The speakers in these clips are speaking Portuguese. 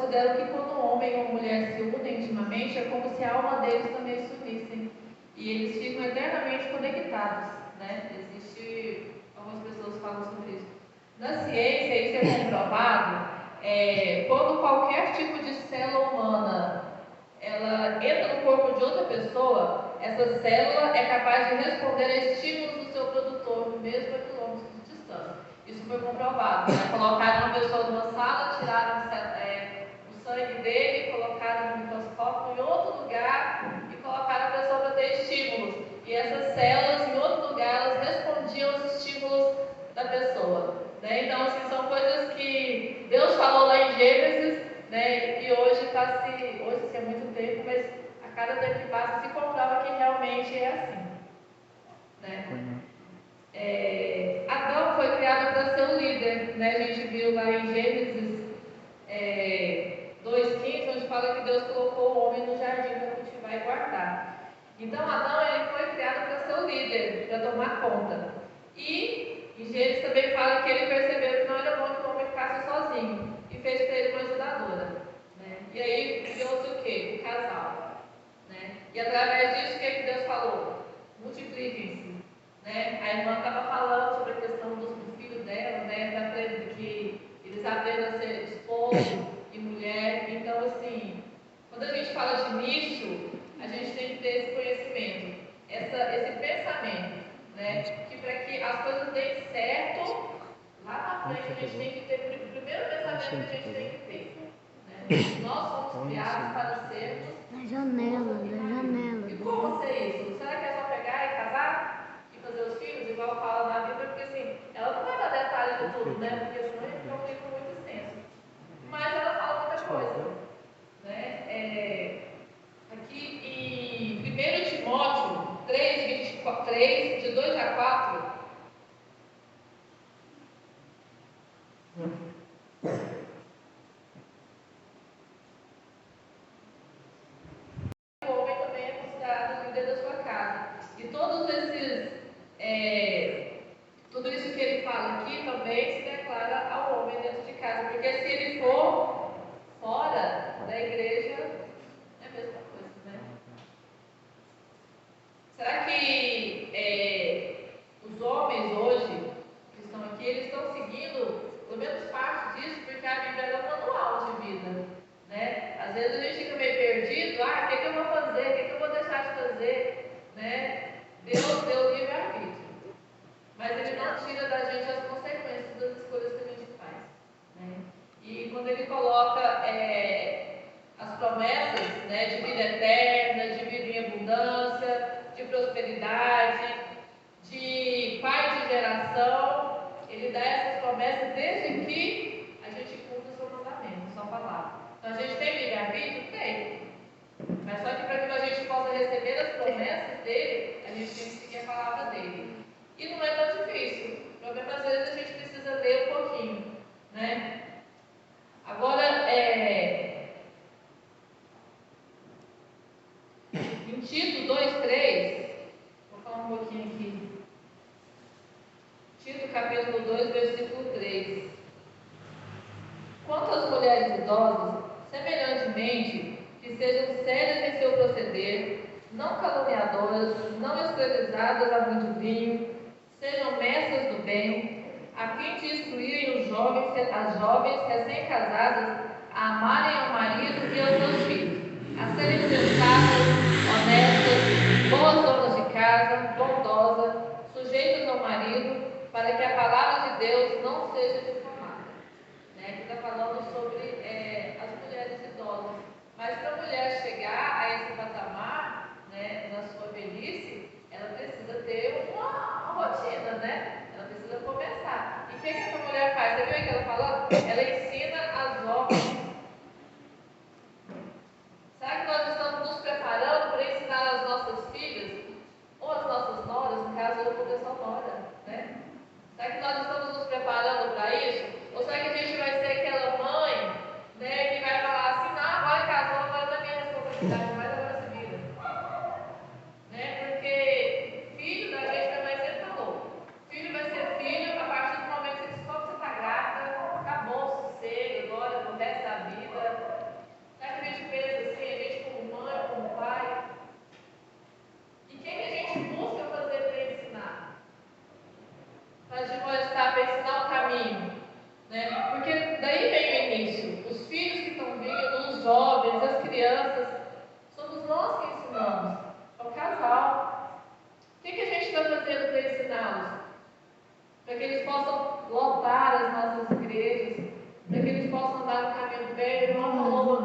considero que quando um homem e uma mulher se unem intimamente, é como se a alma deles também se unissem. E eles ficam eternamente conectados, né? Algumas pessoas falam sobre isso. Na ciência, isso é comprovado quando qualquer tipo de célula humana ela entra no corpo de outra pessoa, essa célula é capaz de responder a estímulos do seu produtor, mesmo a quilômetros de distância. Isso foi comprovado, né? Colocaram uma pessoa numa sala, tiraram o sangue dele, colocaram no microscópio em outro lugar e colocaram a pessoa para ter estímulos. E essas células, em outro lugar, elas respondiam aos estímulos da pessoa, né? Então, assim, são coisas que Deus falou lá em Gênesis, né? E hoje hoje é muito tempo, mas a cada tempo que passa se comprova que realmente é assim, né? Adão foi criado para ser o líder, né? A gente viu lá em Gênesis 2:15, onde fala que Deus colocou o homem no jardim para cultivar e guardar. Então Adão ele foi criado para ser o líder, para tomar conta. E em Gênesis também fala que ele percebeu que não era bom que o homem ficasse sozinho e fez para ele uma ajudadora, né? E aí criou-se o quê? O casal, né? E através disso o que Deus falou? Multipliquem-se, né? A irmã estava falando sobre a questão do filho dela, né? Que eles aprendem a ser esposo e mulher. Então, assim, quando a gente fala de nicho, a gente tem que ter esse conhecimento, esse pensamento, né? Que para que as coisas deem certo, lá na frente a gente tem que ter o primeiro pensamento que a gente tem que ter, né? Nós somos criados para sermos na janela. E como ser isso? Será que é só pegar e casar e fazer os filhos, igual fala na Bíblia? Porque assim, ela não vai dar detalhe de tudo, né? Porque senão é um livro muito extenso. Mas ela fala muita coisa, né? Aqui em 1 Timóteo 3, de 2 a 4, o homem também é considerado o líder da sua casa. E tudo isso que ele fala aqui também se declara ao homem dentro de casa. Porque se ele for fora da igreja, é a mesma coisa, né? Será que os homens hoje que estão aqui, eles estão seguindo pelo menos parte disso, porque a Bíblia é um manual de vida, né? Às vezes a gente fica meio perdido, o que eu vou fazer, o que eu vou deixar de fazer, né? Deus deu livre-arbítrio, mas Ele não tira da gente as consequências das escolhas que a gente faz, né? E quando Ele coloca as promessas, né, de vida eterna, de vida em abundância, de prosperidade, de pai de geração, Ele dá essas promessas desde que a gente cumpra o seu mandamento, sua palavra. Então a gente tem livre-arbítrio? Tem. Mas só que para que a gente possa receber as promessas dele, a gente tem que seguir a palavra dele. E não é tão difícil. O problema às vezes a gente precisa ler um pouquinho, né? Agora, em Tito 2:3, vou falar um pouquinho aqui. Tito capítulo 2, versículo 3. Quanto às mulheres idosas, semelhantemente, que sejam sérias em seu proceder, não caluniadoras, não escravizadas a muito vinho, sejam mestras do bem, a fim de instruírem as jovens recém-casadas a amarem ao marido e aos seus filhos, a serem sensatas, honestas, boas donas de casa, bondosas, sujeitas ao marido, para que a palavra de Deus não seja difamada. Que está falando sobre as mulheres idosas. Mas para a mulher chegar a esse patamar, né, na sua velhice, ela precisa ter uma rotina, né? Ela precisa começar. E o que essa mulher faz? Você viu aí que ela falou? Ela ensina as jovens. Será que nós estamos nos preparando para ensinar as nossas filhas? Ou as nossas noras, no caso eu vou ter só nora, né? Será que nós estamos nos preparando para isso? Ou será que a gente vai ser aquela mãe, né, que vai falar assim, não, agora casou, agora não é minha responsabilidade, mas agora se vira. Né? Porque filho, da gente, minha mãe sempre falou, filho vai ser filho a partir do momento que você descobre que você está grávida, acabou o sossego agora, pro resto da vida,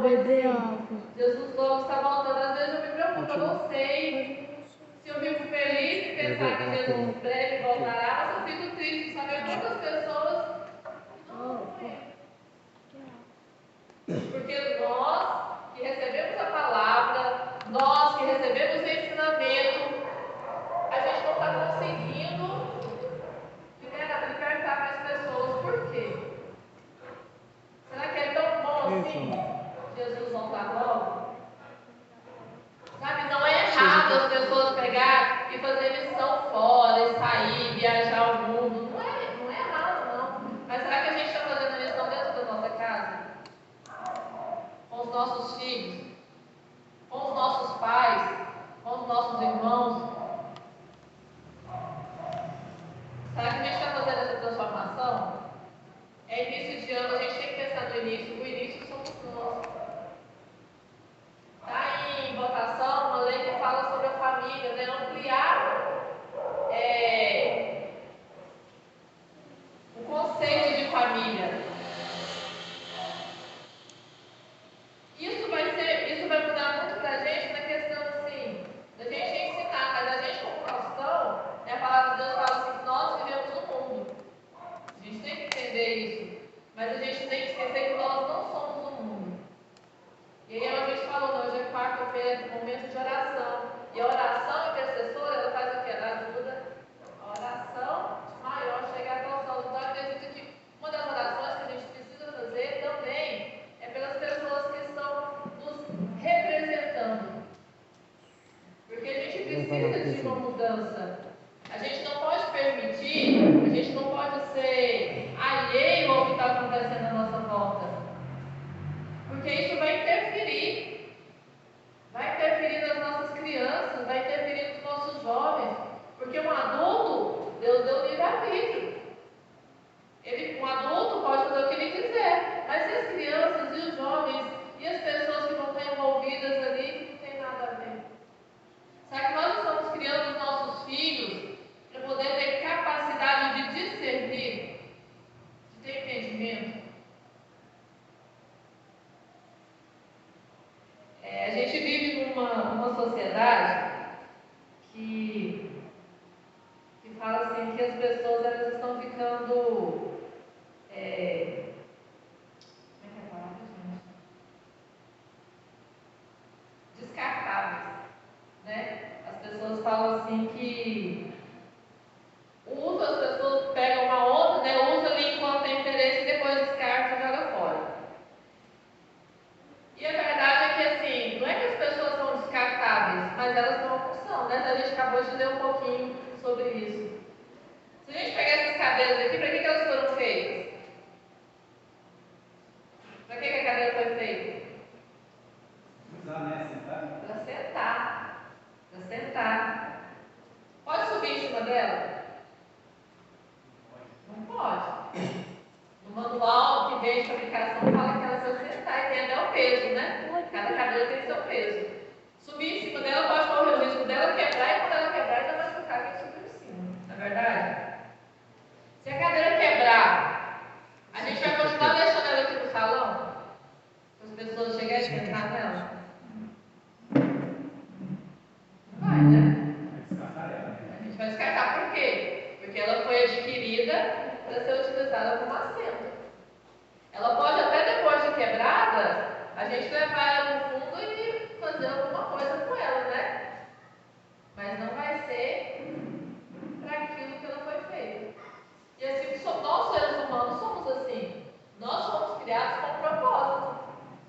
logo, Jesus logo está voltando. Às vezes eu me preocupo, eu não sei se eu fico feliz em pensar que Jesus breve voltará, mas eu fico triste de saber quantas pessoas não vão morrer. Porque nós que recebemos a palavra, nós que recebemos o ensinamento, a gente não está conseguindo libertar as pessoas. Por quê? Será que é tão bom assim Jesus voltar logo? Sabe, não é errado as pessoas pegar e fazer missão fora, e sair, viajar ao mundo. Não é errado, não. Mas será que a gente está fazendo a missão dentro da nossa casa? Com os nossos filhos? Com os nossos pais? Com os nossos irmãos? Será que a gente está fazendo essa transformação? É início de ano, a gente tem que pensar no início. O início somos nós. Está em votação uma lei que fala sobre a família, né? Ampliar o conceito de família. Isso vai mudar muito para a gente na questão assim, da gente ensinar, mas a gente como cristão, né, a palavra de Deus fala assim, que nós vivemos no mundo. A gente tem que entender isso, mas a gente tem que esquecer que nós não somos o mundo. E aí a gente falou, hoje é quarta-feira, momento de oração. E a oração intercessora, ela faz o quê? Ela ajuda a oração maior a chegar até os céus. Então eu acredito que uma das orações que a gente precisa fazer também é pelas pessoas que estão nos representando. Porque a gente precisa de uma mudança. A gente não pode permitir, a gente não pode ser alheio ao que está acontecendo à nossa volta. Porque isso vai interferir nas nossas crianças, vai interferir nos nossos jovens. Porque um adulto, Deus deu livre-arbítrio. Um adulto pode fazer o que ele quiser, mas e as crianças, e os jovens, e as pessoas que vão estar envolvidas ali, não tem nada a ver. Será que nós estamos criando os nossos filhos para poder ter capacidade de discernir, de ter entendimento? A gente vive numa sociedade que fala assim que as pessoas elas estão ficando como é que é a palavra, gente? Descartáveis, né? As pessoas falam assim que as pessoas pegam uma onda, né? Usa ali enquanto tem interesse e depois descarta e joga fora. E a verdade é que assim, não é que as pessoas são descartáveis, mas elas têm uma função, né? A gente acabou de ler um pouquinho sobre isso. Se a gente pegar essas cadeiras aqui, para que elas foram feitas? Para que a cadeira foi feita? Para sentar. Para sentar. Pode subir em cima dela? Não pode. No manual que vem de fabricação fala que ela precisa sentar e tem até o peso, né? Cada cadeira tem seu peso. Subir em cima dela pode correr o risco dela quebrar e quando ela quebrar ainda vai machucar quem subiu em cima. Não é verdade? Se a cadeira quebrar, a gente vai continuar deixando ela aqui no salão? Para as pessoas chegarem e sentar nela? Não vai, né? A gente vai descartar. Por quê? Porque ela foi adquirida para ser utilizada como assento. Ela pode até depois de quebrada, a gente levar ela no fundo e fazer alguma coisa com ela, né? Mas não vai ser para aquilo que ela foi feita. E assim, nós seres humanos somos assim. Nós somos criados com propósito,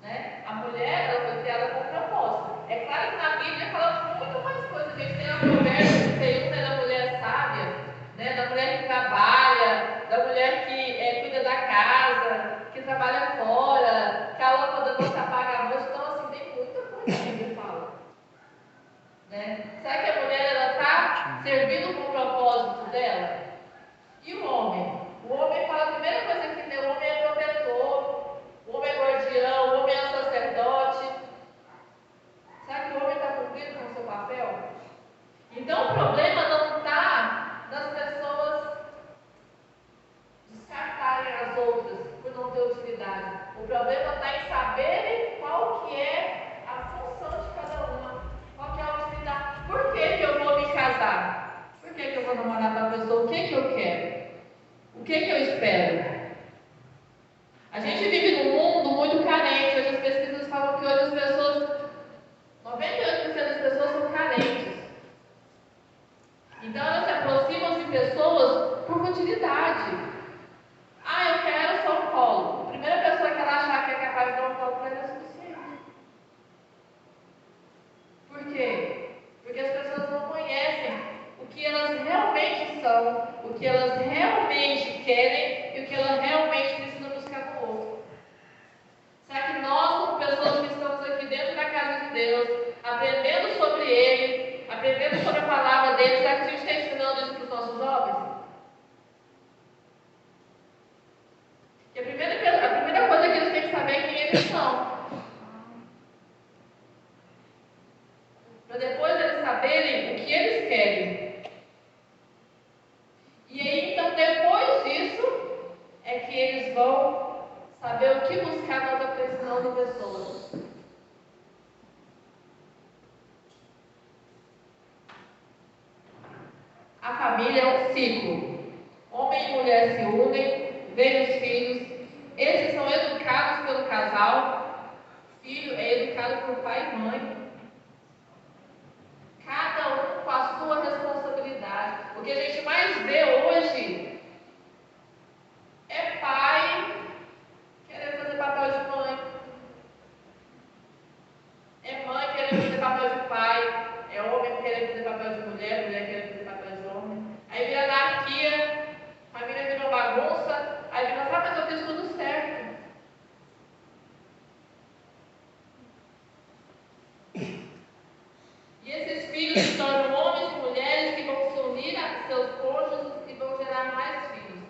né? A mulher, ela foi criada com propósito. É claro que na Bíblia fala muito mais coisas. A gente tem a conversa de ter né, da mulher sábia, né? Da mulher que trabalha, da mulher que cuida da casa, que trabalha fora, que a lâmpada não se apaga à noite. Então, assim, tem muita coisa que a Bíblia fala. Né? Será que a mulher, ela está servindo com o propósito dela? E o homem? O homem fala, a primeira coisa que tem, o homem é protetor, o homem é guardião, o homem é sacerdote. Será que o homem está cumprindo com o seu papel? Então o problema não está nas pessoas descartarem as outras por não ter utilidade. O problema está em saberem qual for namorar com a pessoa, o que eu quero? O que eu espero? A gente vive num mundo muito carente. Hoje as pesquisas falam que hoje as pessoas, 98% das pessoas são carentes. Então elas se aproximam de pessoas por futilidade. Ah, eu quero só um colo. A primeira pessoa que ela achar que é capaz de dar um colo para ela é suficiente. Por quê? Porque as pessoas não conhecem o que elas realmente são, o que elas realmente querem e o que elas realmente precisam buscar no outro. Será que nós, como pessoas que estamos aqui dentro da casa de Deus, aprendendo sobre Ele, aprendendo sobre a palavra dele, será que a gente está ensinando isso para os nossos jovens? Porque a primeira coisa que eles têm que saber é quem eles são. Para depois eles saberem o que eles querem. E aí, então, depois disso, é que eles vão saber o que buscar na outra pessoa. A família é um ciclo. Homem e mulher se unem, vêm os filhos. Esses são educados pelo casal. Filho é educado por pai e mãe. Cada um com a sua responsabilidade. O que a gente mais vê hoje é pai querendo fazer papel de mãe. É mãe querendo fazer papel de pai. É homem querendo fazer papel de mulher, mulher querendo fazer papel de homem. Aí vira anarquia, a família vira uma bagunça. Aí vira, mas eu fiz tudo certo. E esses filhos se tornam homens e mulheres que vão se unir a seus cônjuges e vão gerar mais filhos.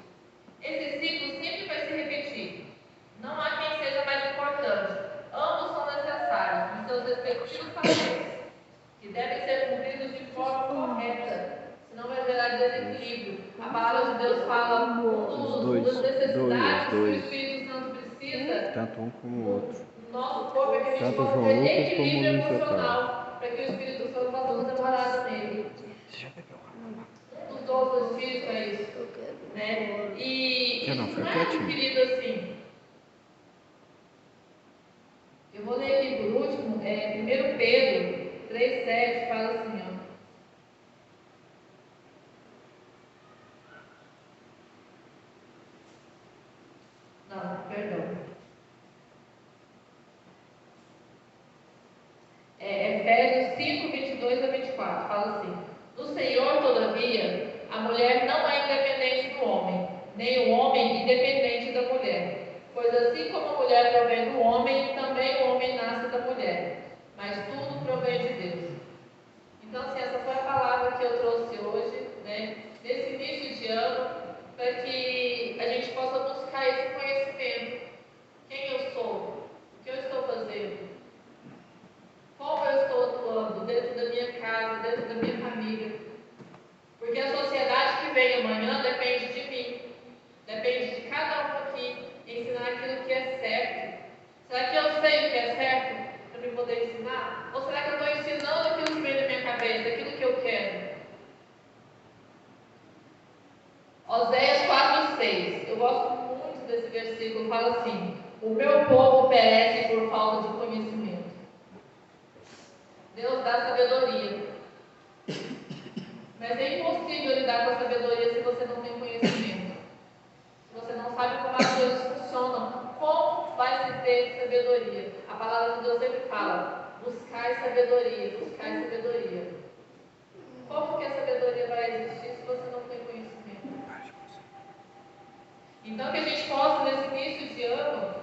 Esse ciclo sempre vai se repetir. Não há quem seja mais importante. Ambos são necessários em seus respectivos papéis, que devem ser cumpridos de forma correta, senão vai gerar desequilíbrio. A palavra de Deus fala das necessidades que o Espírito Santo precisa, tanto um como o outro. No nosso corpo é que a gente possa ter equilíbrio emocional, para que o Espírito Santo possa fazer morada nele. Um dos dons do Espírito é isso. Né? E isso não é adquirido assim. Eu vou ler aqui por último, 1 Pedro 3,7 fala assim, ó. Não, perdão. Efésios 5, 22 a 24, fala assim: No Senhor, todavia, a mulher não é independente do homem, nem o homem independente da mulher. Pois assim como a mulher provém do homem, também o homem nasce da mulher. Mas tudo provém de Deus. Então, assim, essa foi a palavra que eu trouxe hoje, né, nesse início de ano, para que a gente possa buscar esse conhecimento. Quem eu sou? O que eu estou fazendo? Como eu estou atuando dentro da minha casa, dentro da minha família? Porque a sociedade que vem amanhã depende de mim, depende de cada um aqui ensinar aquilo que é certo. Será que eu sei o que é certo para me poder ensinar? Ou será que eu estou ensinando aquilo que vem da minha cabeça, aquilo que eu quero? Oséias 4,6. Eu gosto muito desse versículo. Fala assim: O meu povo perece por falta de conhecimento. Deus dá sabedoria. Mas é impossível lidar com a sabedoria se você não tem conhecimento. Se você não sabe como as coisas funcionam, como vai se ter sabedoria? A palavra de Deus sempre fala: buscai sabedoria, buscai sabedoria. Como que a sabedoria vai existir se você não tem conhecimento? Então que a gente possa, nesse início de ano,